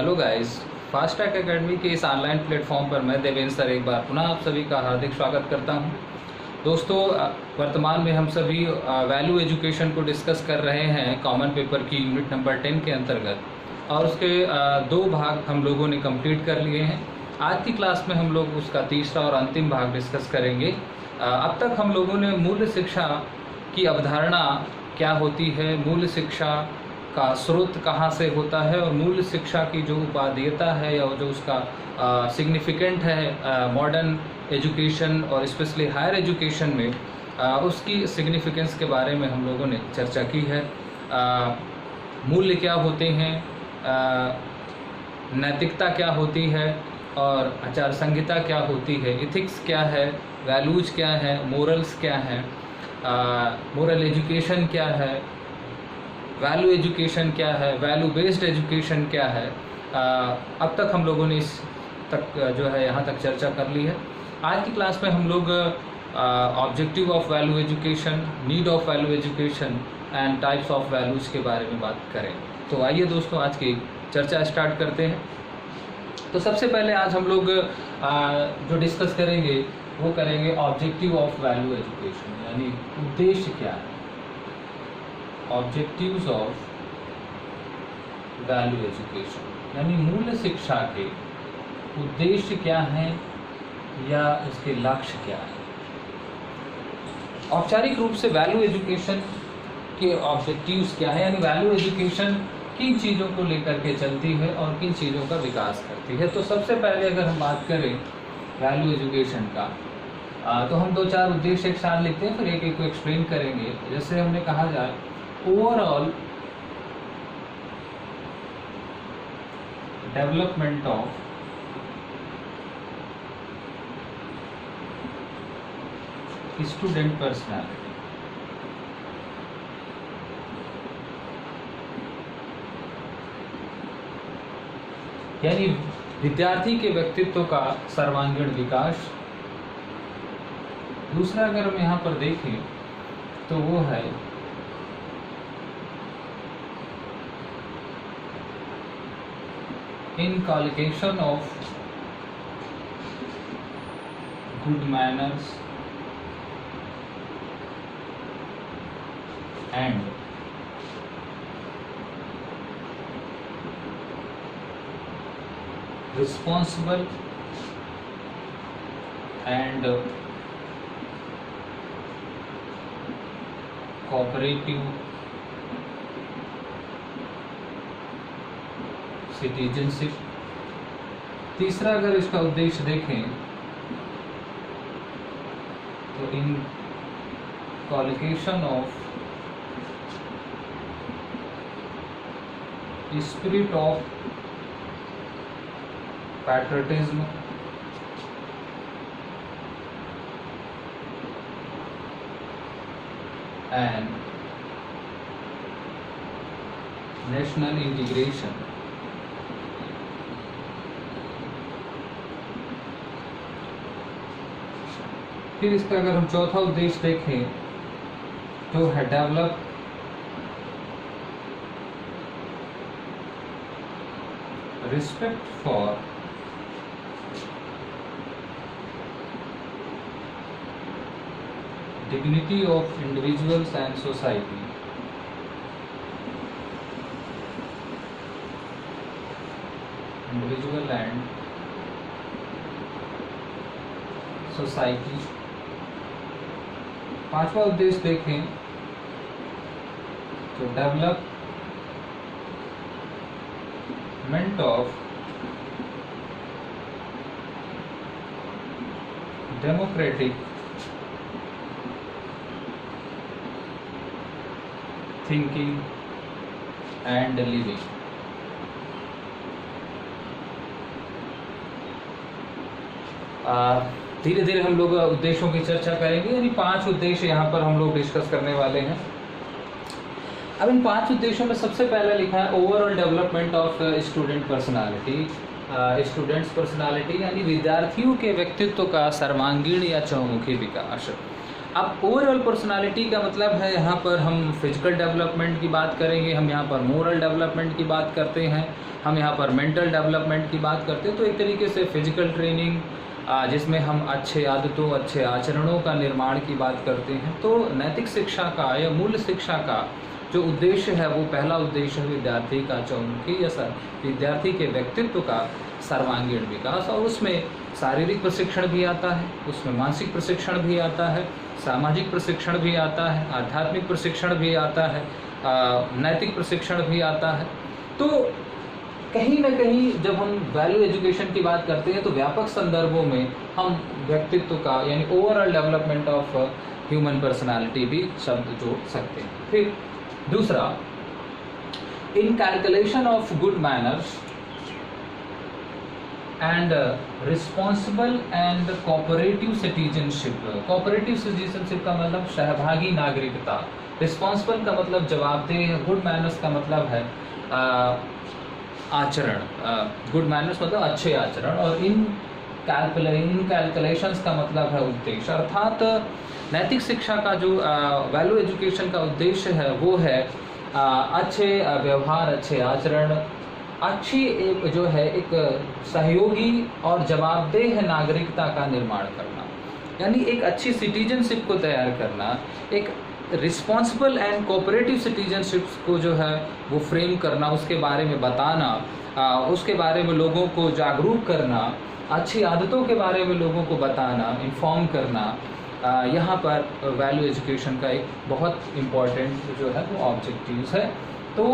Hello guys, fast track academy के इस online platform पर मैं देवेंद्र सर एक बार पुनः आप सभी का हार्दिक स्वागत करता हूं। दोस्तों, वर्तमान में हम सभी वैल्यू एजुकेशन को डिस्कस कर रहे हैं कॉमन पेपर की यूनिट नंबर 10 के अंतर्गत, और उसके दो भाग हम लोगों ने कंप्लीट कर लिए हैं। आज की क्लास में हम लोग उसका तीसरा और अंतिम भाग डिस्कस करेंगे। अब तक हम लोगों ने मूल्य शिक्षा की अवधारणा क्या होती है, मूल्य शिक्षा का स्रोत कहाँ से होता है, और मूल्य शिक्षा की जो उपादेयता है या जो उसका सिग्निफिकेंट है मॉडर्न एजुकेशन और स्पेशली हायर एजुकेशन में, उसकी सिग्निफिकेंस के बारे में हम लोगों ने चर्चा की है। मूल्य क्या होते हैं, नैतिकता क्या होती है, और आचार संहिता क्या होती है, इथिक्स क्या है, वैल्यूज क्या है, मोरल्स क्या है, मोरल एजुकेशन क्या है, वैल्यू एजुकेशन क्या है, वैल्यू बेस्ड एजुकेशन क्या है। अब तक हम लोगों ने इस तक जो है यहाँ तक चर्चा कर ली है। आज की क्लास में हम लोग objective of value education, need of value education and types of values के बारे में बात करें। तो आइए दोस्तों, आज की चर्चा स्टार्ट करते हैं। तो सबसे पहले आज हम लोग जो डिस्कस करेंगे वो करेंगे ऑब्जेक्टिव ऑफ वैल्यू एजुकेशन, यानी उद्देश्य क्या है, ऑब्जेक्टिव्स ऑफ वैल्यू एजुकेशन, यानी मूल्य शिक्षा के उद्देश्य क्या हैं या इसके लक्ष्य क्या है। औपचारिक रूप से वैल्यू एजुकेशन के ऑब्जेक्टिव्स क्या है, यानी वैल्यू एजुकेशन किन चीज़ों को लेकर के चलती है और किन चीज़ों का विकास करती है। तो सबसे पहले अगर हम बात करें वैल्यू एजुकेशन का, तो हम दो चार उद्देश्य एक साथ लिखते हैं, फिर एक एक को एक्सप्लेन करेंगे। जैसे हमने कहा जाए overall development of student personality, यानी विद्यार्थी के व्यक्तित्व का सर्वांगीण विकास। दूसरा अगर हम यहाँ पर देखें तो वो है inculcation of good manners and responsible and cooperative citizenship. तीसरा अगर इसका उद्देश्य देखें तो inculcation of spirit of patriotism and national integration. फिर इसका अगर हम चौथा उद्देश्य देखें तो है develop respect for dignity of individuals and society. Individual and society. पांचवा उद्देश्य देखें तो development of democratic thinking and living. धीरे धीरे हम लोग उद्देश्यों की चर्चा करेंगे, यानी 5 उद्देश्य यहाँ पर हम लोग डिस्कस करने वाले हैं। अब इन 5 उद्देश्यों में सबसे पहले लिखा है overall development of student personality. यानी विद्यार्थियों के व्यक्तित्व का सर्वांगीण या चहुमुखी विकास। अब ओवरऑल पर्सनालिटी का मतलब है, यहाँ पर हम फिजिकल डेवलपमेंट की बात करेंगे, हम यहाँ पर मोरल डेवलपमेंट की बात करते हैं, हम यहाँ पर मेंटल डेवलपमेंट की बात करते हैं। तो एक तरीके से फिजिकल ट्रेनिंग जिसमें हम अच्छे आदतों, अच्छे आचरणों का निर्माण की बात करते हैं। तो नैतिक शिक्षा का या मूल्य शिक्षा का जो उद्देश्य है वो पहला उद्देश्य है विद्यार्थी का चौमुखी या विद्यार्थी के व्यक्तित्व का सर्वांगीण विकास, और उसमें शारीरिक प्रशिक्षण भी आता है, उसमें मानसिक प्रशिक्षण भी आता है, सामाजिक प्रशिक्षण भी आता है, आध्यात्मिक प्रशिक्षण भी आता है, नैतिक प्रशिक्षण भी आता है। तो कहीं ना कहीं जब हम वैल्यू एजुकेशन की बात करते हैं तो व्यापक संदर्भों में हम व्यक्तित्व का यानी overall development of human personality भी शब्द जोड़ सकते हैं। फिर दूसरा, इन calculation of good manners and responsible and cooperative citizenship. Cooperative citizenship का मतलब सहभागी नागरिकता, रिस्पॉन्सिबल का मतलब जवाबदेह, गुड मैनर्स का मतलब है आचरण, गुड मैनर्स मतलब अच्छे आचरण, और इन कैलकुलेशंस का मतलब है उद्देश्य। अर्थात नैतिक शिक्षा का जो वैल्यू एजुकेशन का उद्देश्य है वो है अच्छे व्यवहार, अच्छे आचरण, अच्छी एक जो है एक सहयोगी और जवाबदेह नागरिकता का निर्माण करना, यानी एक अच्छी सिटीजनशिप को तैयार करना, एक रिस्पॉन्सिबल एंड कोऑपरेटिव सिटीजनशिप को जो है वो फ्रेम करना, उसके बारे में बताना, उसके बारे में लोगों को जागरूक करना, अच्छी आदतों के बारे में लोगों को बताना, इन्फॉर्म करना, यहाँ पर वैल्यू एजुकेशन का एक बहुत इम्पॉर्टेंट जो है वो ऑब्जेक्टिव्स है। तो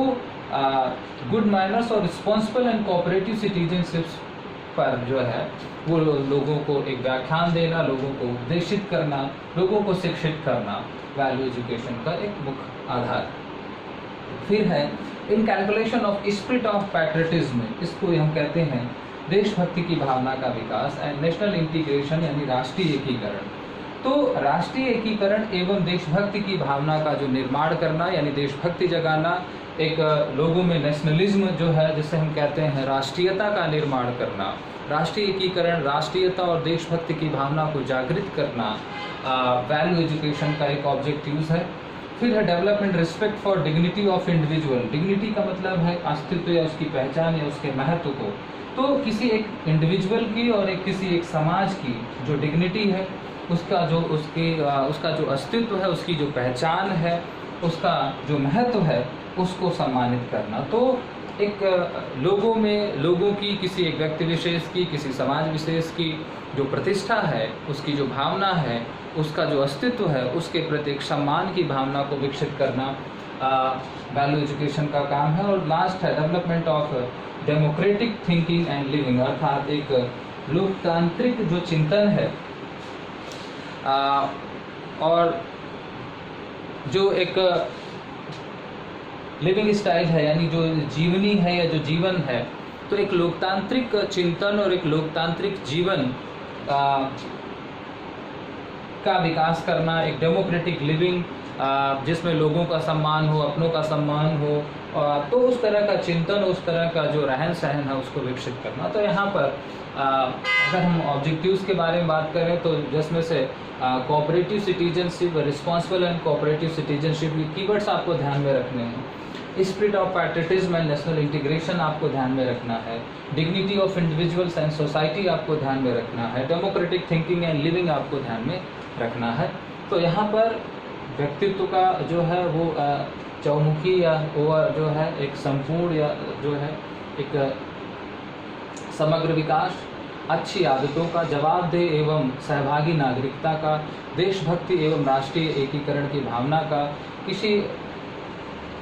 गुड मैनर्स और रिस्पॉन्सिबल एंड कोऑपरेटिव सिटीजनशिप्स पर जो है वो लोगों को एक व्याख्यान देना, लोगों को उपदेशित करना, लोगों को शिक्षित करना वैल्यू एजुकेशन का एक मुख्य आधार। फिर है इन calculation of spirit of patriotism, इसको हम कहते हैं देशभक्ति की भावना का विकास, एंड नेशनल इंटीग्रेशन यानी राष्ट्रीय एकीकरण। तो राष्ट्रीय एकीकरण एवं देशभक्ति की भावना का जो निर्माण करना यानी देशभक्ति जगाना, एक लोगों में नेशनलिज्म जो है जिसे हम कहते हैं राष्ट्रीयता का निर्माण करना, राष्ट्रीय एकीकरण, राष्ट्रीयता और देशभक्ति की भावना को जागृत करना वैल्यू एजुकेशन का एक ऑब्जेक्टिव्स है। फिर है development respect for dignity of individual. Dignity का मतलब है अस्तित्व या उसकी पहचान या उसके महत्व को। तो किसी एक इंडिविजुअल की और किसी एक समाज की जो डिग्निटी है, उसका जो अस्तित्व है, उसकी जो पहचान है, उसका जो महत्व है, उसको सम्मानित करना। तो एक लोगों की, किसी एक व्यक्ति विशेष की, किसी समाज विशेष की जो प्रतिष्ठा है, उसकी जो भावना है, उसका जो अस्तित्व है, उसके प्रति एक सम्मान की भावना को विकसित करना वैल्यू एजुकेशन का काम है। और लास्ट है development of democratic thinking and living, अर्थात एक लोकतांत्रिक जो चिंतन है और जो एक लिविंग स्टाइल है यानी जो जीवनी है या जो जीवन है, तो एक लोकतांत्रिक चिंतन और एक लोकतांत्रिक जीवन का विकास करना, एक डेमोक्रेटिक लिविंग जिसमें लोगों का सम्मान हो, अपनों का सम्मान हो, तो उस तरह का चिंतन, उस तरह का जो रहन सहन है उसको विकसित करना। तो यहाँ पर अगर हम ऑब्जेक्टिव्स के बारे में बात करें तो जिसमें से cooperative citizenship, responsible and cooperative citizenship, ये कीवर्ड्स आपको ध्यान में रखने हैं। Spirit of patriotism and national integration आपको ध्यान में रखना है। Dignity of individuals and society आपको ध्यान में रखना है। डेमोक्रेटिक थिंकिंग एंड लिविंग आपको ध्यान में रखना है। तो यहाँ पर व्यक्तित्व का जो है वो चौमुखी या ओवर जो है एक संपूर्ण या जो है एक समग्र विकास, अच्छी आदतों का, जवाबदेह एवं सहभागी नागरिकता का, देशभक्ति एवं राष्ट्रीय एकीकरण की भावना का, किसी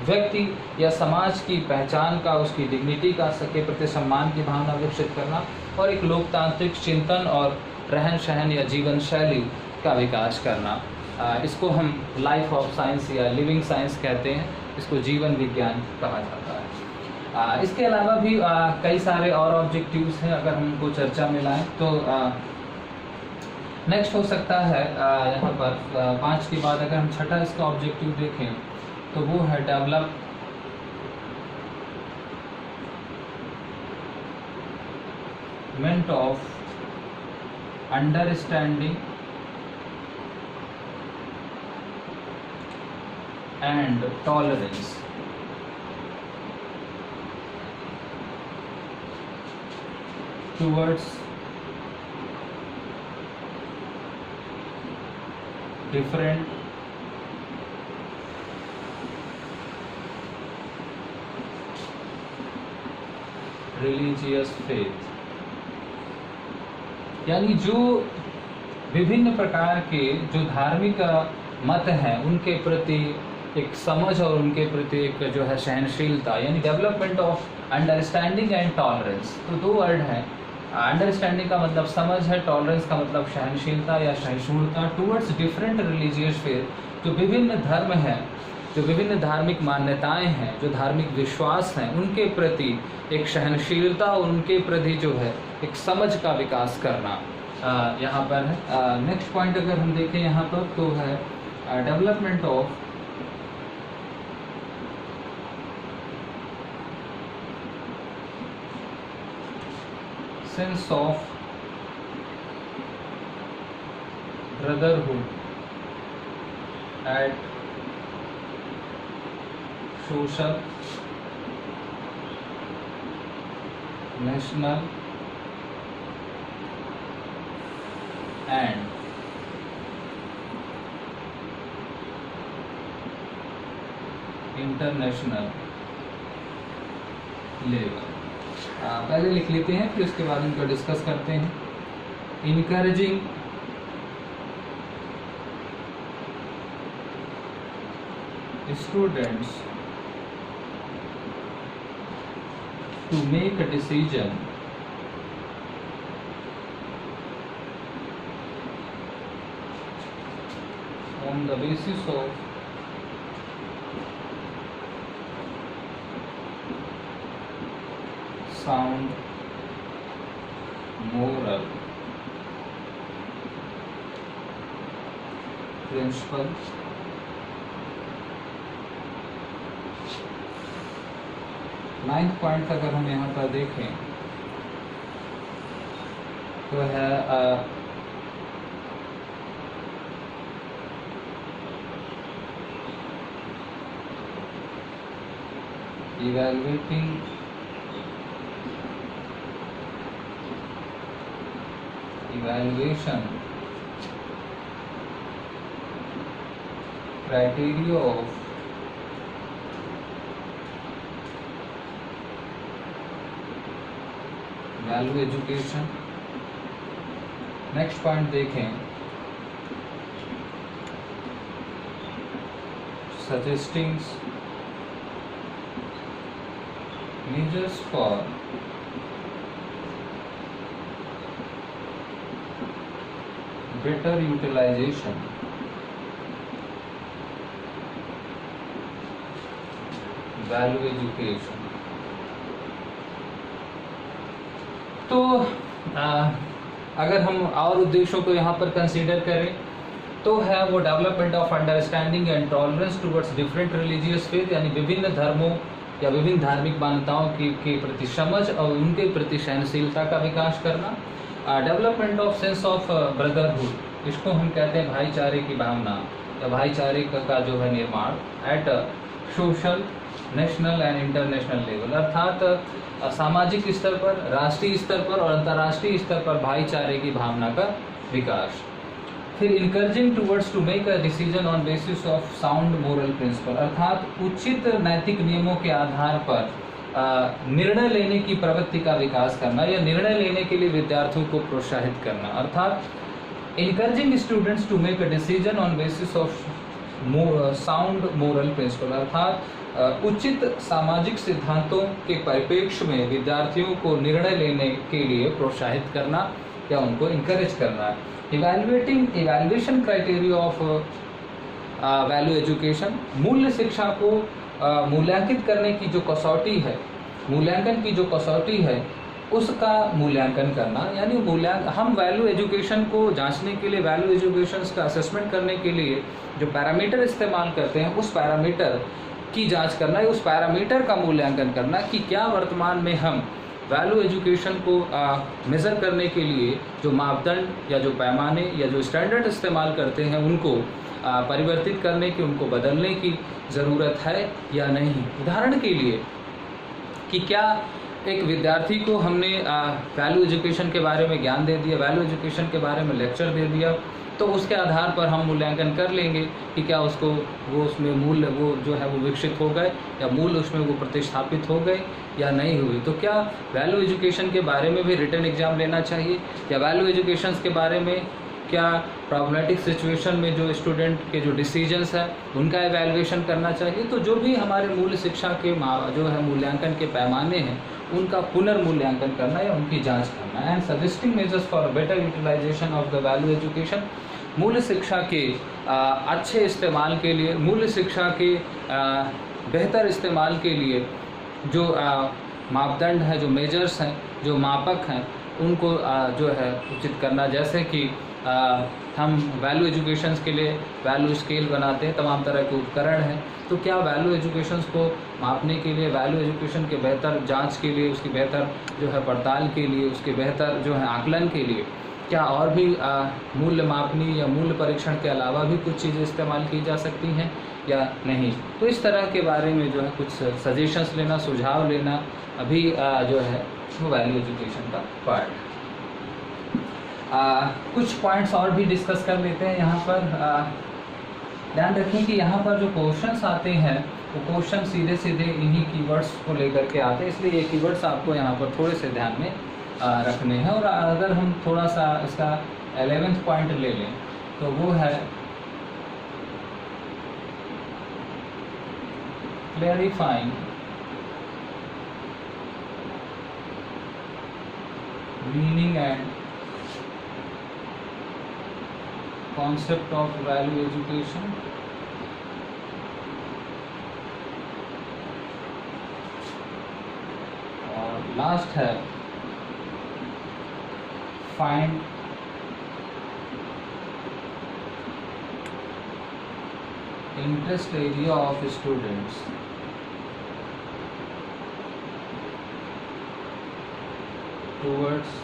व्यक्ति या समाज की पहचान का, उसकी डिग्निटी का, सबके प्रति सम्मान की भावना विकसित करना, और एक लोकतांत्रिक चिंतन और रहन सहन या जीवन शैली का विकास करना। इसको हम लाइफ ऑफ साइंस या लिविंग साइंस कहते हैं, इसको जीवन विज्ञान कहा जाता है। इसके अलावा भी कई सारे और ऑब्जेक्टिव्स हैं, अगर हम उनको चर्चा में लाएं तो नेक्स्ट हो सकता है यहाँ पर 5 के बाद अगर हम छठा इसका ऑब्जेक्टिव देखें तो वो है development of understanding and tolerance. Towards different religious faith, यानी जो विभिन्न प्रकार के जो धार्मिक मत हैं उनके प्रति एक समझ और उनके प्रति एक जो है सहनशीलता, यानी development of understanding and tolerance. तो दो वर्ड हैं, अंडरस्टैंडिंग का मतलब समझ है, टॉलरेंस का मतलब सहनशीलता या सहिष्णुता। टूवर्ड्स डिफरेंट रिलीजियस फेथ, जो विभिन्न धर्म हैं, जो विभिन्न धार्मिक मान्यताएं हैं, जो धार्मिक विश्वास हैं, उनके प्रति एक सहनशीलता और उनके प्रति जो है एक समझ का विकास करना यहाँ पर है। नेक्स्ट पॉइंट अगर हम देखें यहाँ पर तो है development of sense of brotherhood at social, national and international level. पहले लिख लेते हैं फिर उसके बाद इनको डिस्कस करते हैं। Encouraging students to make a decision on the basis of sound moral principles ninth point अगर हम यहाँ पर देखें तो है evaluation criteria of value education. Next point देखें suggesting measures for better utilisation value education. तो अगर हम और उद्देश्यों को यहाँ पर कंसीडर करें तो है वो development of understanding and tolerance towards different religious faith, यानी विभिन्न धर्मों या विभिन्न धार्मिक मान्यताओं के प्रति समझ और उनके प्रति सहनशीलता का विकास करना। Development of sense of brotherhood, इसको हम कहते हैं भाईचारे की भावना या भाईचारे का जो है निर्माण at social, national and international level, अर्थात सामाजिक स्तर पर, राष्ट्रीय स्तर पर और अंतर्राष्ट्रीय स्तर पर भाईचारे की भावना का विकास। फिर encouraging towards to make a decision on basis of sound moral principle, अर्थात उचित नैतिक नियमों के आधार पर निर्णय लेने की प्रवृत्ति का विकास करना या निर्णय लेने के लिए विद्यार्थियों को प्रोत्साहित करना। अर्थात encouraging students to make a decision on basis of sound moral principle, अर्थात उचित सामाजिक सिद्धांतों के परिप्रेक्ष्य में विद्यार्थियों को निर्णय लेने के लिए प्रोत्साहित करना या उनको इनकरेज करना है। Evaluation criteria of value education, मूल्य शिक्षा को मूल्यांकित करने की जो कसौटी है, मूल्यांकन की जो कसौटी है उसका मूल्यांकन करना, यानी हम वैल्यू एजुकेशन को जांचने के लिए, वैल्यू एजुकेशन का असेसमेंट करने के लिए जो पैरामीटर इस्तेमाल करते हैं उस पैरामीटर की जांच करना है, उस पैरामीटर का मूल्यांकन करना कि क्या वर्तमान में हम वैल्यू एजुकेशन को मेज़र करने के लिए जो मापदंड या जो पैमाने या जो स्टैंडर्ड इस्तेमाल करते हैं उनको परिवर्तित करने की, उनको बदलने की ज़रूरत है या नहीं। उदाहरण के लिए कि क्या एक विद्यार्थी को हमने वैल्यू एजुकेशन के बारे में ज्ञान दे दिया, वैल्यू एजुकेशन के बारे में लेक्चर दे दिया, तो उसके आधार पर हम मूल्यांकन कर लेंगे कि क्या उसको वो उसमें मूल्य वो जो है वो विकसित हो गए या मूल्य उसमें वो प्रतिस्थापित हो गए या नहीं हुए। तो क्या वैल्यू एजुकेशन के बारे में भी रिटन एग्ज़ाम लेना चाहिए, या वैल्यू एजुकेशन के बारे में क्या प्रॉब्लमेटिक सिचुएशन में जो स्टूडेंट के जो डिसीजंस है उनका एवेल्युएशन करना चाहिए। तो जो भी हमारे मूल शिक्षा के जो है मूल्यांकन के पैमाने हैं उनका पुनर्मूल्यांकन करना या उनकी जांच करना। And suggesting measures for better utilisation of the value education, मूल शिक्षा के अच्छे इस्तेमाल के लिए, मूल शिक्षा के बेहतर इस्तेमाल के लिए जो मापदंड हैं, जो मेजर्स हैं, जो मापक हैं, उनको जो है उचित करना। जैसे कि हम वैल्यू एजुकेशंस के लिए वैल्यू स्केल बनाते हैं, तमाम तरह के उपकरण हैं, तो क्या वैल्यू एजुकेशंस को मापने के लिए, वैल्यू एजुकेशन के बेहतर जांच के लिए, उसकी बेहतर जो है पड़ताल के लिए, उसके बेहतर जो है आकलन के लिए क्या और भी मूल्य मापनी या मूल्य परीक्षण के अलावा भी कुछ चीज़ें इस्तेमाल की जा सकती हैं या नहीं। तो इस तरह के बारे में जो है कुछ सजेशंस लेना, सुझाव लेना अभी जो है वो वैल्यू एजुकेशन का पार्ट है। कुछ पॉइंट्स और भी डिस्कस कर लेते हैं यहाँ पर। ध्यान रखें कि यहाँ पर जो क्वेश्चंस आते हैं वो क्वेश्चन सीधे सीधे इन्हीं कीवर्ड्स को लेकर के आते हैं, इसलिए ये कीवर्ड्स आपको यहाँ पर थोड़े से ध्यान में रखने हैं। और अगर हम थोड़ा सा इसका 11th पॉइंट ले लें तो वो है clarifying meaning and concept of value education, और लास्ट है find interest area of students towards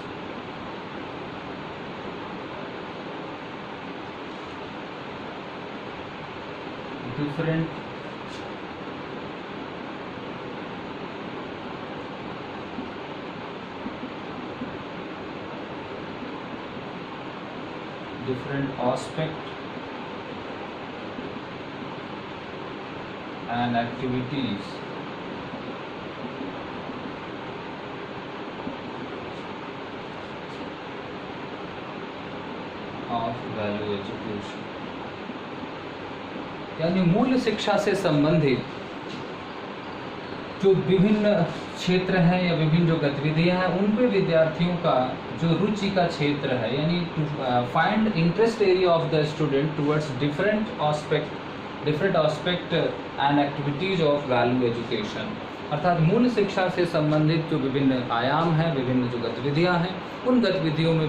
different aspect and activities of value education। यानी मूल शिक्षा से संबंधित जो विभिन्न क्षेत्र हैं या विभिन्न जो गतिविधियां हैं उन पे विद्यार्थियों का जो रुचि का क्षेत्र है, यानी find interest area of the student towards different aspect and activities of value education. अर्थात मूल शिक्षा से संबंधित जो विभिन्न आयाम हैं, विभिन्न जो गतिविधियां हैं, उन गतिविधियों में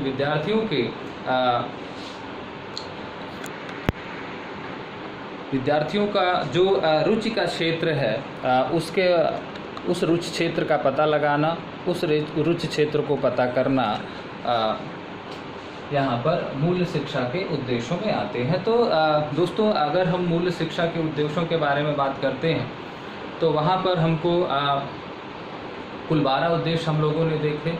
विद्यार्थियों का जो रुचि का क्षेत्र है उस रुचि क्षेत्र का पता लगाना, उस रुचि क्षेत्र को पता करना यहाँ पर मूल शिक्षा के उद्देश्यों में आते हैं। तो दोस्तों, अगर हम मूल शिक्षा के उद्देश्यों के बारे में बात करते हैं तो वहाँ पर हमको कुल 12 उद्देश्य हम लोगों ने देखे।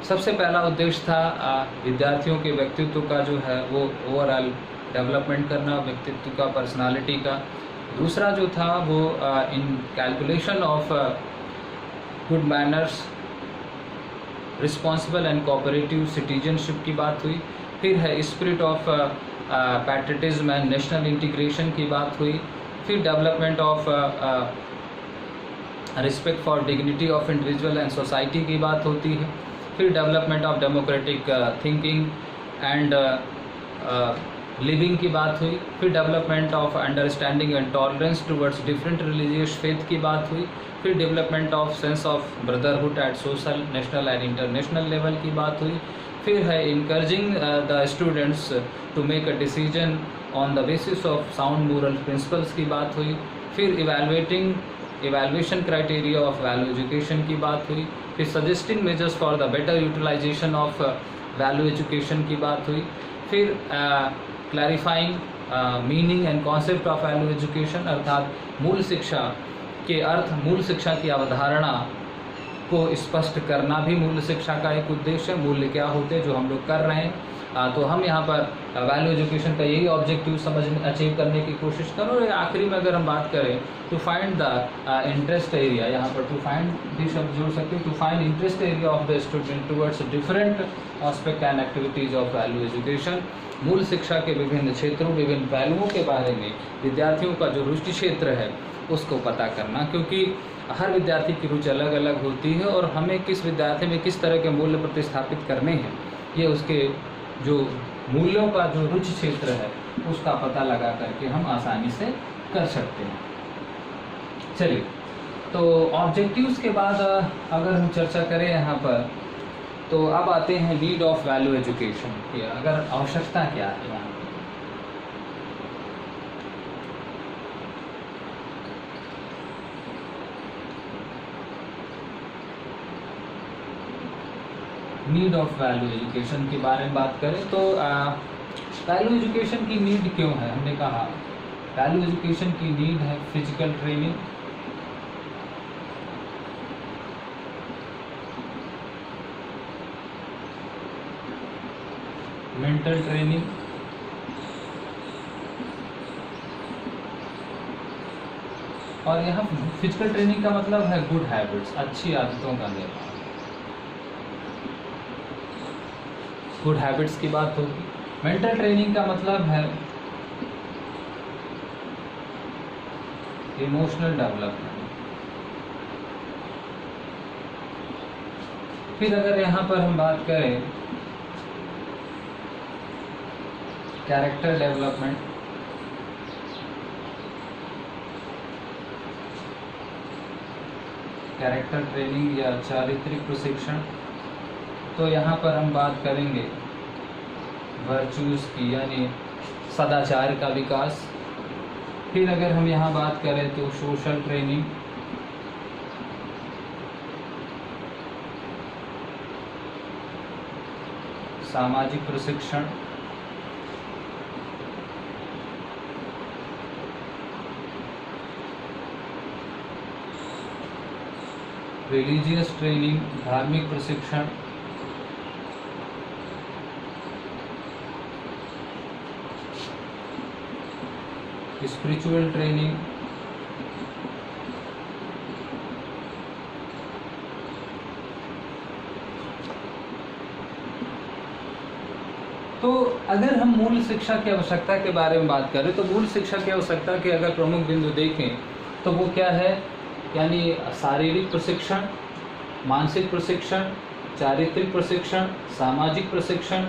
सबसे पहला उद्देश्य था विद्यार्थियों के व्यक्तित्व का जो है वो ओवरऑल डेवलपमेंट करना, व्यक्तित्व का, पर्सनालिटी का। दूसरा जो था वो इन calculation of good manners, responsible and cooperative citizenship की बात हुई। फिर है spirit of patriotism and national integration की बात हुई। फिर development of respect for dignity of individual and society की बात होती है। फिर development of democratic thinking and living की बात हुई। फिर development of understanding and tolerance towards different religious faith की बात हुई। फिर development of sense of brotherhood at social, national and international level की बात हुई। फिर है encouraging the students to make a decision on the basis of sound moral principles की बात हुई। फिर evaluation criteria of value education की बात हुई। फिर suggesting measures for the better utilisation of value education की बात हुई। फिर clarifying meaning and concept of value education, अर्थात मूल शिक्षा के अर्थ, मूल शिक्षा की अवधारणा को स्पष्ट करना भी मूल शिक्षा का एक उद्देश्य है। मूल्य क्या होते हैं जो हम लोग कर रहे हैं, तो हम यहाँ पर वैल्यू एजुकेशन का यही ऑब्जेक्टिव अचीव करने की कोशिश करें। और आखिरी में अगर हम बात करें to find the interest area, यहाँ पर टू फाइंड भी शब्द जोड़ सकते हैं, to find interest area of the student towards different aspect and activities of value education. मूल शिक्षा के विभिन्न क्षेत्रों, विभिन्न पहलुओं के बारे में विद्यार्थियों का जो रुचि क्षेत्र है उसको पता करना, क्योंकि हर विद्यार्थी की रुचि अलग अलग होती है और हमें किस विद्यार्थी में किस तरह के मूल्य प्रतिस्थापित करने हैं, ये उसके जो मूल्यों का जो रुचि क्षेत्र है उसका पता लगा करके हम आसानी से कर सकते हैं। चलिए, तो ऑब्जेक्टिव्स के बाद अगर हम चर्चा करें यहाँ पर, तो अब आते हैं नीड ऑफ वैल्यू एजुकेशन की, अगर आवश्यकता क्या है यहाँ पर। नीड ऑफ वैल्यू एजुकेशन के बारे में बात करें तो वैल्यू एजुकेशन की नीड क्यों है, हमने कहा वैल्यू एजुकेशन की नीड है फिजिकल ट्रेनिंग, मेंटल ट्रेनिंग और यहाँ फिजिकल ट्रेनिंग का मतलब है गुड हैबिट्स, अच्छी आदतों का निर्माण, गुड हैबिट्स की बात होगी। मेंटल ट्रेनिंग का मतलब है इमोशनल डेवलपमेंट। फिर अगर यहाँ पर हम बात करें कैरेक्टर डेवलपमेंट, कैरेक्टर ट्रेनिंग या चारित्रिक प्रशिक्षण, तो यहाँ पर हम बात करेंगे वर्चूज़ की यानी सदाचार का विकास। फिर अगर हम यहाँ बात करें तो सोशल ट्रेनिंग, सामाजिक प्रशिक्षण, रिलीजियस ट्रेनिंग, धार्मिक प्रशिक्षण, स्पिरिचुअल ट्रेनिंग, तो अगर हम मूल शिक्षा की आवश्यकता के बारे में बात करें तो मूल शिक्षा की आवश्यकता के अगर प्रमुख बिंदु देखें तो वो क्या है, यानी शारीरिक प्रशिक्षण, मानसिक प्रशिक्षण, चारित्रिक प्रशिक्षण, सामाजिक प्रशिक्षण,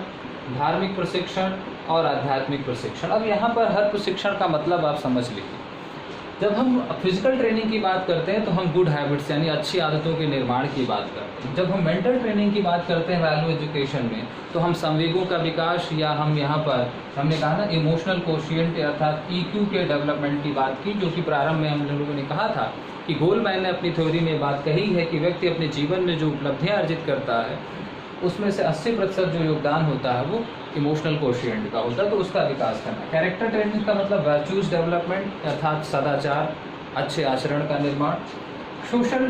धार्मिक प्रशिक्षण और आध्यात्मिक प्रशिक्षण। अब यहाँ पर हर प्रशिक्षण का मतलब आप समझ लीजिए। जब हम फिजिकल ट्रेनिंग की बात करते हैं तो हम गुड हैबिट्स यानी अच्छी आदतों के निर्माण की बात करते हैं। जब हम मेंटल ट्रेनिंग की बात करते हैं वैल्यू एजुकेशन में, तो हम संवेगों का विकास या हम यहाँ पर हमने कहा ना इमोशनल कोशिएंट अर्थात EQ के डेवलपमेंट की बात की, जो कि प्रारंभ में हम लोगों ने कहा था कि गोलमैन ने अपनी थ्योरी में बात कही है कि व्यक्ति अपने जीवन में जो उपलब्धियाँ अर्जित करता है उसमें से 80% जो योगदान होता है वो इमोशनल कोशिएंट का होता है, तो उसका विकास करना। कैरेक्टर ट्रेनिंग का मतलब वर्चूज़ डेवलपमेंट अर्थात सदाचार, अच्छे आचरण का निर्माण। सोशल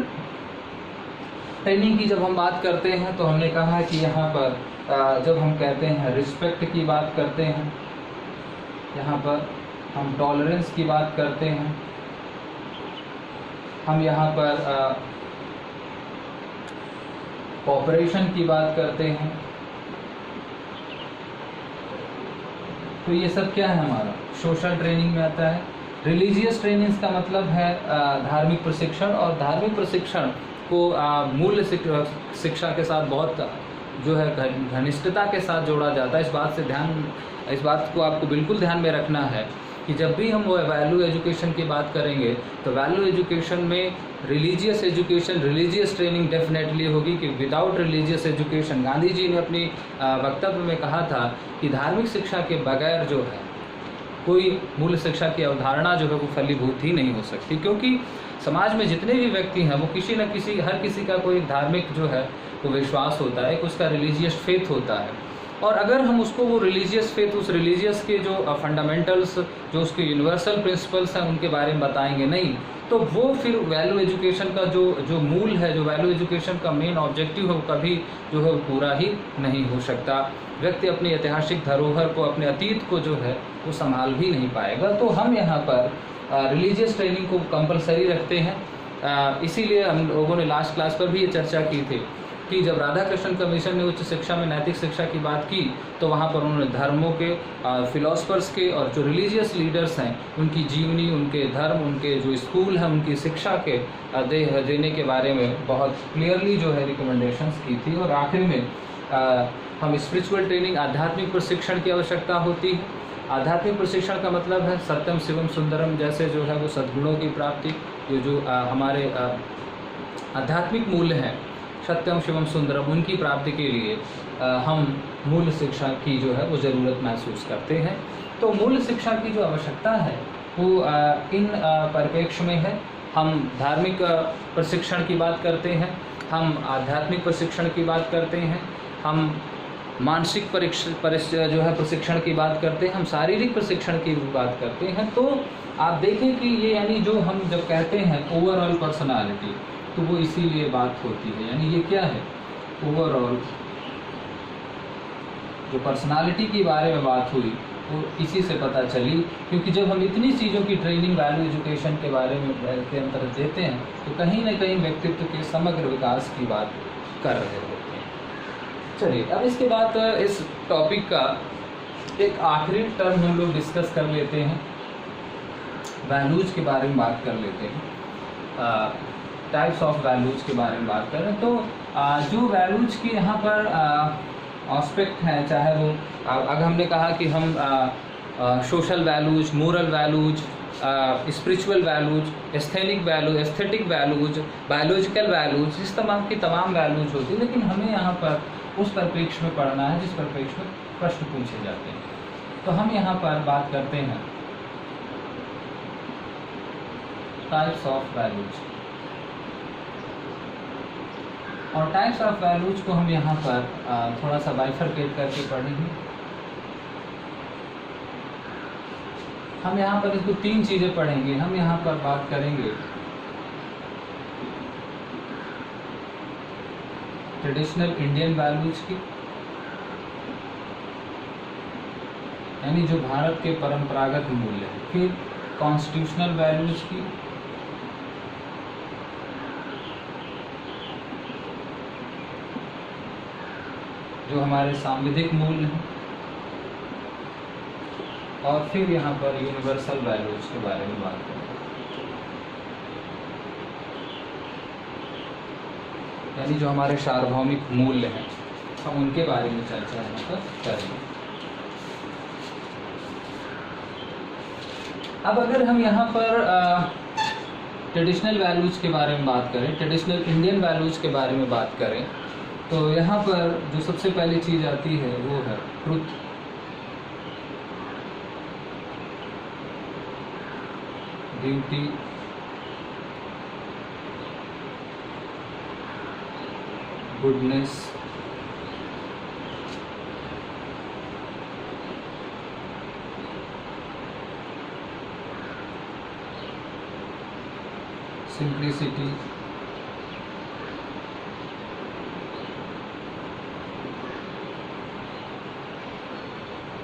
ट्रेनिंग की जब हम बात करते हैं तो हमने कहा कि यहाँ पर जब हम कहते हैं रिस्पेक्ट की बात करते हैं, यहाँ पर हम टॉलरेंस की बात करते हैं, हम यहाँ पर कोऑपरेशन की बात करते हैं, तो ये सब क्या है हमारा सोशल ट्रेनिंग में आता है। रिलीजियस ट्रेनिंग का मतलब है धार्मिक प्रशिक्षण, और धार्मिक प्रशिक्षण को मूल्य शिक्षा के साथ बहुत जो है घनिष्ठता के साथ जोड़ा जाता है। इस बात को आपको बिल्कुल ध्यान में रखना है कि जब भी हम वैल्यू एजुकेशन की बात करेंगे तो वैल्यू एजुकेशन में religious education, religious training definitely होगी कि without religious education, Gandhi ji ने अपनी वक्तव्य में कहा था कि धार्मिक शिक्षा के बगैर जो है कोई मूल शिक्षा की अवधारणा जो है वो फलीभूत ही नहीं हो सकती, क्योंकि समाज में जितने भी व्यक्ति हैं वो किसी न किसी का कोई धार्मिक जो है वो विश्वास होता है, उसका रिलीजियस फेथ होता है। और अगर हम उसको वो रिलीजियस फेथ, उस रिलीजियस के जो फंडामेंटल्स, जो उसके यूनिवर्सल प्रिंसिपल्स हैं उनके बारे में बताएंगे नहीं, तो वो फिर वैल्यू एजुकेशन का जो मूल है, जो वैल्यू एजुकेशन का मेन ऑब्जेक्टिव है, वो कभी जो है वो पूरा ही नहीं हो सकता। व्यक्ति अपनी ऐतिहासिक धरोहर को, अपने अतीत को जो है वो संभाल भी नहीं पाएगा। तो हम यहाँ पर रिलीजियस ट्रेनिंग को कंपलसरी रखते हैं। इसीलिए हम लोगों ने लास्ट क्लास पर भी ये चर्चा की थी कि जब राधा कृष्ण कमीशन ने उच्च शिक्षा में नैतिक शिक्षा की बात की, तो वहाँ पर उन्होंने धर्मों के, फिलोसफर्स के और जो रिलीजियस लीडर्स हैं उनकी जीवनी, उनके धर्म, उनके जो स्कूल हैं, उनकी शिक्षा के देने के बारे में बहुत क्लियरली जो है रिकमेंडेशंस की थी। और आखिर में हम स्पिरिचुअल ट्रेनिंग, आध्यात्मिक प्रशिक्षण की आवश्यकता होती है। आध्यात्मिक प्रशिक्षण का मतलब है सत्यम शिवम सुंदरम जैसे जो है वो सद्गुणों की प्राप्ति, ये जो हमारे आध्यात्मिक मूल्य हैं, सत्यम शिवम सुंदरम, उनकी प्राप्ति के लिए हम मूल शिक्षा की जो है वो ज़रूरत महसूस करते हैं। तो मूल शिक्षा की जो आवश्यकता है वो इन परिप्रेक्ष्य में है। हम धार्मिक प्रशिक्षण की बात करते हैं, हम आध्यात्मिक प्रशिक्षण की बात करते हैं, हम मानसिक जो है प्रशिक्षण की बात करते हैं, हम शारीरिक प्रशिक्षण की भी बात करते हैं। तो आप देखें कि ये यानी जो हम जब कहते हैं ओवरऑल पर्सनालिटी, तो वो इसीलिए बात होती है। यानी ये क्या है, ओवरऑल जो पर्सनालिटी के बारे में बात हुई वो इसी से पता चली, क्योंकि जब हम इतनी चीज़ों की ट्रेनिंग वैल्यू एजुकेशन के बारे में के अंतर्गत देते हैं तो कहीं ना कहीं व्यक्तित्व के समग्र विकास की बात कर रहे होते हैं। चलिए, अब इसके बाद इस टॉपिक का एक आखिरी टर्म हम लोग डिस्कस कर लेते हैं, वैल्यूज़ के बारे में बात कर लेते हैं। टाइप्स ऑफ वैल्यूज़ के बारे में बात करें तो जो वैल्यूज़ की यहाँ पर एस्पेक्ट हैं, चाहे वो अगर हमने कहा कि हम social values, moral values, spiritual values, aesthetic values, biological values, इस तमाम की तमाम वैल्यूज़ होती है। लेकिन हमें यहाँ पर उस परिप्रेक्ष्य में पढ़ना है जिस परिप्रेक्ष्य में प्रश्न पूछे जाते हैं। तो हम यहाँ पर बात करते हैं टाइप्स ऑफ वैल्यूज़, और टाइप्स ऑफ वैल्यूज़ को हम यहाँ पर थोड़ा सा बाइफरकेट करके पढ़ेंगे। हम यहाँ पर इसको तीन चीज़ें पढ़ेंगे। हम यहाँ पर बात करेंगे ट्रेडिशनल इंडियन वैल्यूज़ की, यानी जो भारत के परंपरागत मूल्य हैं। फिर कॉन्स्टिट्यूशनल वैल्यूज़ की, जो हमारे सांविधिक मूल्य हैं। और फिर यहाँ पर यूनिवर्सल वैल्यूज़ के बारे में बात करेंगे, यानी जो हमारे सार्वभौमिक मूल्य हैं, हम उनके बारे में चर्चा यहाँ पर करेंगे। अब अगर हम यहाँ पर ट्रेडिशनल वैल्यूज़ के बारे में बात करें, ट्रेडिशनल इंडियन वैल्यूज़ के बारे में बात करें, तो यहाँ पर जो सबसे पहली चीज़ आती है वो है truth, duty, goodness, simplicity,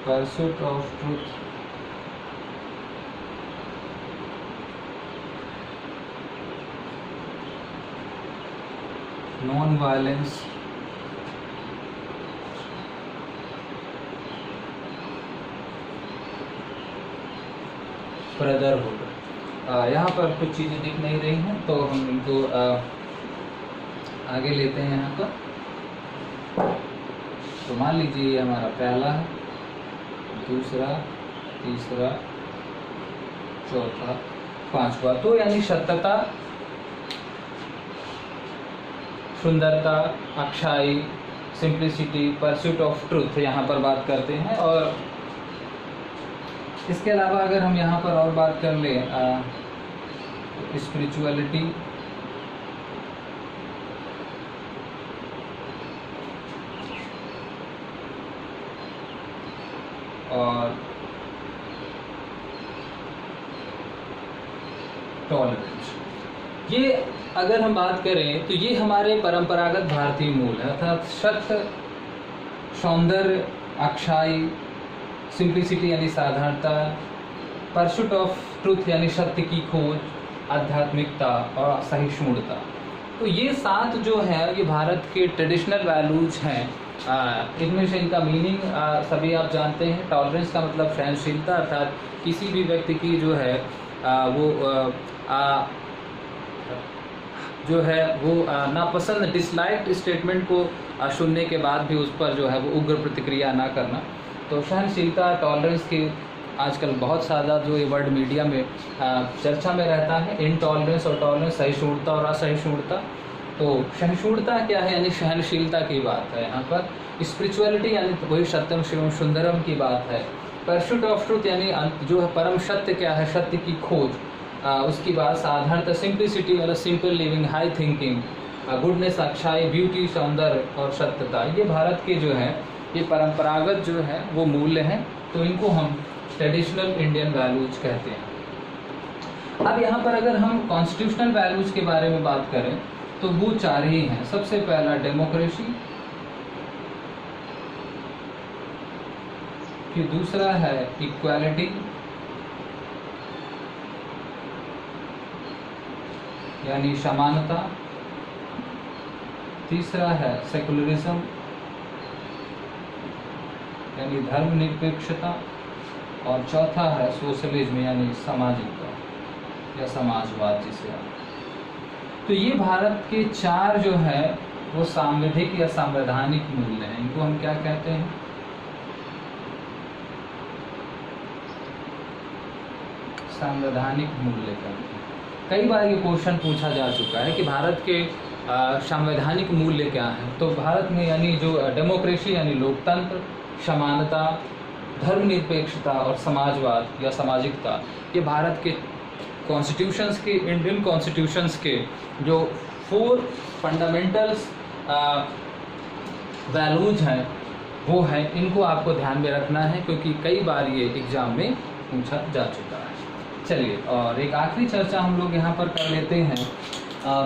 pursuit of truth, non violence, brotherhood. यहाँ पर कुछ चीज़ें दिख नहीं रही हैं तो हम इनको आगे लेते हैं यहाँ पर। तो मान लीजिए ये हमारा पहला है, दूसरा, तीसरा, चौथा, पांचवा। तो यानी सत्यता, सुंदरता, अच्छाई, सिंप्लिसिटी, परस्यूट ऑफ ट्रूथ यहाँ पर बात करते हैं। और इसके अलावा अगर हम यहाँ पर और बात कर लें स्पिरिचुअलिटी, और टॉलरेंस। ये अगर हम बात करें तो ये हमारे परंपरागत भारतीय मूल है, अर्थात सत्य, सौंदर्य, अच्छाई, सिंप्लिसिटी यानी साधारणता, परस्यूट ऑफ ट्रूथ यानी सत्य की खोज, आध्यात्मिकता और सहिष्णुता। तो ये 7 जो है ये भारत के ट्रेडिशनल वैल्यूज हैं। इनमें से इनका मीनिंग सभी आप जानते हैं। टॉलरेंस का मतलब सहनशीलता, अर्थात किसी भी व्यक्ति की जो है वो नापसंद डिसलाइक्ड स्टेटमेंट को सुनने के बाद भी उस पर जो है वो उग्र प्रतिक्रिया ना करना। तो सहनशीलता, टॉलरेंस की आजकल बहुत ज़्यादा जो ये वर्ड मीडिया में चर्चा में रहता है। इनटॉलरेंस और टॉलरेंस, सहिष्णुता और असहिष्णुता। तो सहिष्णुता क्या है, यानी सहनशीलता की बात है यहाँ पर। स्पिरिचुअलिटी यानी तो वही सत्यम शिवम सुंदरम की बात है। परस्यूट ऑफ ट्रूथ यानी जो है परम सत्य क्या है, सत्य की खोज, उसकी बात। साधारणता, सिंप्लिसिटी मतलब simple living, high thinking, goodness, अच्छाई, ब्यूटी, सौंदर्य और सत्यता। ये भारत के जो है ये परंपरागत जो है वो मूल्य हैं। तो इनको हम ट्रेडिशनल इंडियन वैल्यूज कहते हैं। अब यहाँ पर अगर हम कॉन्स्टिट्यूशनल वैल्यूज के बारे में बात करें तो वो 4 ही हैं। सबसे पहला डेमोक्रेसी, फिर दूसरा है इक्वालिटी यानी समानता, तीसरा है सेकुलरिज्म यानी धर्मनिरपेक्षता, और चौथा है सोशलिज्म यानी सामाजिकता या समाजवाद जिसे आप। तो ये भारत के 4 जो है वो सांविधिक या संवैधानिक मूल्य हैं। इनको हम क्या कहते हैं, संवैधानिक मूल्य कहते हैं। कई बार ये क्वेश्चन पूछा जा चुका है कि भारत के संवैधानिक मूल्य क्या हैं। तो भारत में यानी जो डेमोक्रेसी यानी लोकतंत्र, समानता, धर्मनिरपेक्षता और समाजवाद या सामाजिकता, ये भारत के कॉन्स्टिट्यूशंस के, इंडियन कॉन्स्टिट्यूशंस के जो 4 फंडामेंटल्स वैल्यूज हैं वो है। इनको आपको ध्यान में रखना है क्योंकि कई बार ये एग्जाम में पूछा जा चुका है। चलिए, और एक आखिरी चर्चा हम लोग यहाँ पर कर लेते हैं।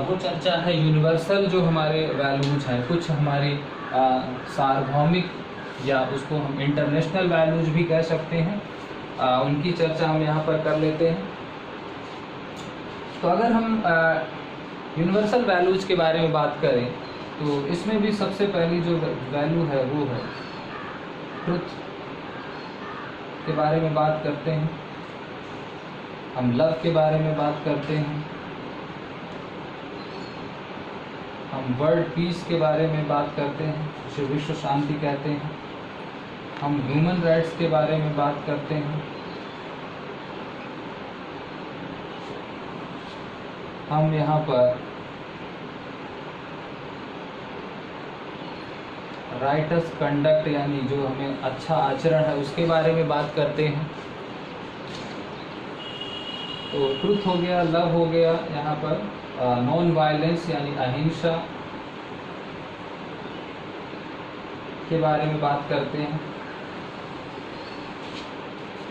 वो चर्चा है यूनिवर्सल जो हमारे वैल्यूज हैं, कुछ हमारी सार्वभौमिक या उसको हम इंटरनेशनल वैल्यूज भी कह सकते हैं। उनकी चर्चा हम यहाँ पर कर लेते हैं। तो अगर हम यूनिवर्सल वैल्यूज के बारे में बात करें तो इसमें भी सबसे पहली जो वैल्यू है वो है ट्रुथ के बारे में बात करते हैं। हम लव के बारे में बात करते हैं। हम वर्ल्ड पीस के बारे में बात करते हैं, जिसे विश्व शांति कहते हैं। हम ह्यूमन राइट्स के बारे में बात करते हैं। हम यहाँ पर राइटस कंडक्ट यानी जो हमें अच्छा आचरण है उसके बारे में बात करते हैं। तो ट्रुथ हो गया, लव हो गया, यहाँ पर नॉन वायलेंस यानी अहिंसा के बारे में बात करते हैं।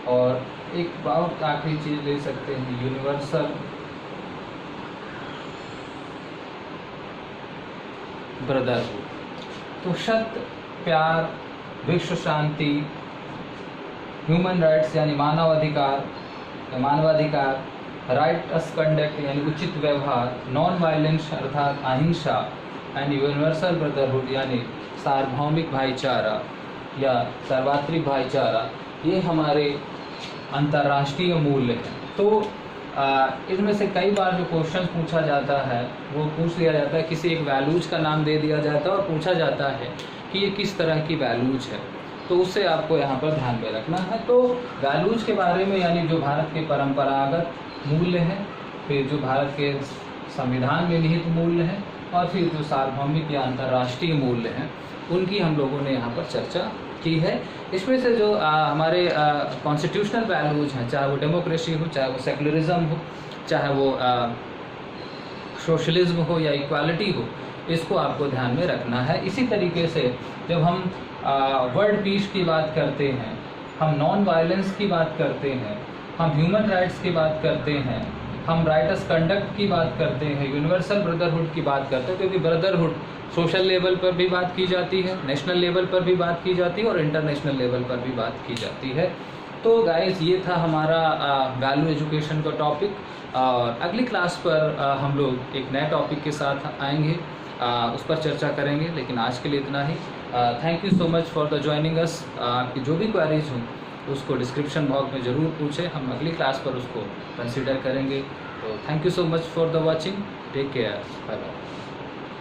और एक बहुत आखिरी चीज ले सकते हैं, यूनिवर्सल ब्रदरहुड। तो सत्य, प्यार, विश्व शांति, ह्यूमन राइट्स यानी मानवाधिकार, राइटस कंडक्ट यानी उचित व्यवहार, नॉन वायलेंस अर्थात अहिंसा, एंड यूनिवर्सल ब्रदरहुड यानी सार्वभौमिक भाईचारा या सर्वत्रिक भाईचारा, ये हमारे अंतर्राष्ट्रीय मूल्य हैं। तो इनमें से कई बार जो क्वेश्चन पूछा जाता है वो पूछ लिया जाता है, किसी एक वैल्यूज का नाम दे दिया जाता है और पूछा जाता है कि ये किस तरह की वैल्यूज है। तो उससे आपको यहाँ पर ध्यान में रखना है। तो वैल्यूज के बारे में यानी जो भारत के परंपरागत मूल्य हैं, फिर जो भारत के संविधान में निहित मूल्य हैं, और फिर जो सार्वभौमिक या अंतर्राष्ट्रीय मूल्य हैं, उनकी हम लोगों ने यहाँ पर चर्चा की है। इसमें से जो हमारे कॉन्स्टिट्यूशनल वैल्यूज हैं, चाहे वो डेमोक्रेसी हो, चाहे वो सेकुलरिज्म हो, चाहे वो सोशलिज्म हो या इक्वालिटी हो, इसको आपको ध्यान में रखना है। इसी तरीके से जब हम वर्ल्ड पीस की बात करते हैं हम नॉन वायलेंस की बात करते हैं, हम ह्यूमन राइट्स की बात करते हैं, हम राइटर्स कंडक्ट की बात करते हैं, यूनिवर्सल ब्रदरहुड की बात करते हैं, क्योंकि ब्रदरहुड सोशल लेवल पर भी बात की जाती है, नेशनल लेवल पर भी बात की जाती है और इंटरनेशनल लेवल पर भी बात की जाती है। तो गाइस ये था हमारा वैल्यू एजुकेशन का टॉपिक, और अगली क्लास पर हम लोग एक नए टॉपिक के साथ आएंगे, उस पर चर्चा करेंगे। लेकिन आज के लिए इतना ही। Thank you so much for the joining us. आपकी जो भी क्वेरीज हों उसको डिस्क्रिप्शन बॉक्स में ज़रूर पूछें, हम अगली क्लास पर उसको कंसिडर करेंगे। तो thank you so much for the watching, take care, bye bye.